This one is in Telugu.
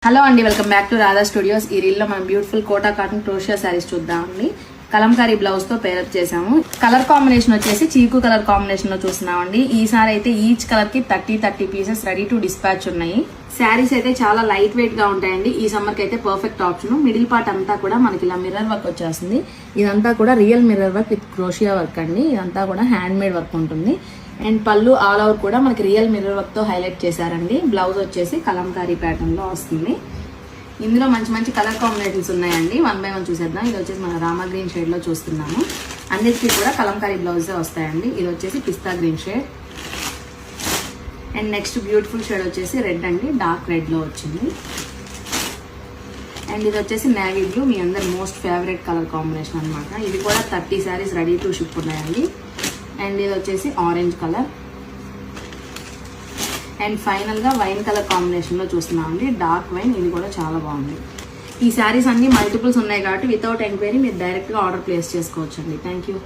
హలో అండి, welcome back to Radha studios. ఈ రీల్ లో మనం బ్యూటిఫుల్ కోటా కాటన్ క్రోషియా శారీస్ చూద్దామండి. కలంకారీ బ్లౌజ్ తో పేరప్ చేసాము. కలర్ కాంబినేషన్ వచ్చేసి చీకు కలర్ కాంబినేషన్ లో చూస్తున్నామండి. ఈసారి అయితే ఈచ్ కలర్ కి 30 పీసెస్ రెడీ టు డిస్పాచ్ ఉన్నాయి. శారీస్ అయితే చాలా లైట్ వెయిట్ గా ఉంటాయండి. ఈ సమ్మర్ కి అయితే పర్ఫెక్ట్ ఆప్షన్. మిడిల్ పార్ట్ అంతా కూడా మనకి ఇలా మిర్రర్ వర్క్ వచ్చేస్తుంది. ఇదంతా కూడా real mirror work with crochet work అండి. ఇదంతా కూడా హ్యాండ్ మేడ్ వర్క్ ఉంటుంది. అండ్ పళ్ళు ఆల్ ఓవర్ కూడా మనకి రియల్ మిర్రర్ వర్క్ తో హైలైట్ చేశారండి. బ్లౌజ్ వచ్చేసి కలంకారీ ప్యాటర్న్ లో వస్తుంది. ఇందులో మంచి మంచి కలర్ కాంబినేషన్స్ ఉన్నాయండి. 1 by 1 చూసేద్దాం. ఇది వచ్చేసి మన రామా గ్రీన్ షేడ్ లో చూస్తున్నాము. అన్నిటికీ కూడా కలంకారీ బ్లౌజే వస్తాయండి. ఇది వచ్చేసి pista green shade. And next beautiful shade వచ్చేసి రెడ్ అండి. డార్క్ రెడ్ లో వచ్చింది. అండ్ ఇది వచ్చేసి నేవీ బ్లూ, మీ అందరి మోస్ట్ ఫేవరెట్ కలర్ కాంబినేషన్ అనమాట. ఇది కూడా 30 శారీస్ రెడీ టు షిప్ ఉన్నాయండి. అండ్ ఇది వచ్చేసి ఆరెంజ్ కలర్. అండ్ ఫైనల్ గా వైన్ కలర్ కాంబినేషన్ లో చూస్తున్నాం అండి. Dark wine. ఇది కూడా చాలా బాగుంది. ఈ శారీస్ అన్ని మల్టిపుల్స్ ఉన్నాయి కాబట్టి వితౌట్ ఎంక్వైరీ మీరు డైరెక్ట్ గా ఆర్డర్ ప్లేస్ చేసుకోవచ్చు అండి. Thank you.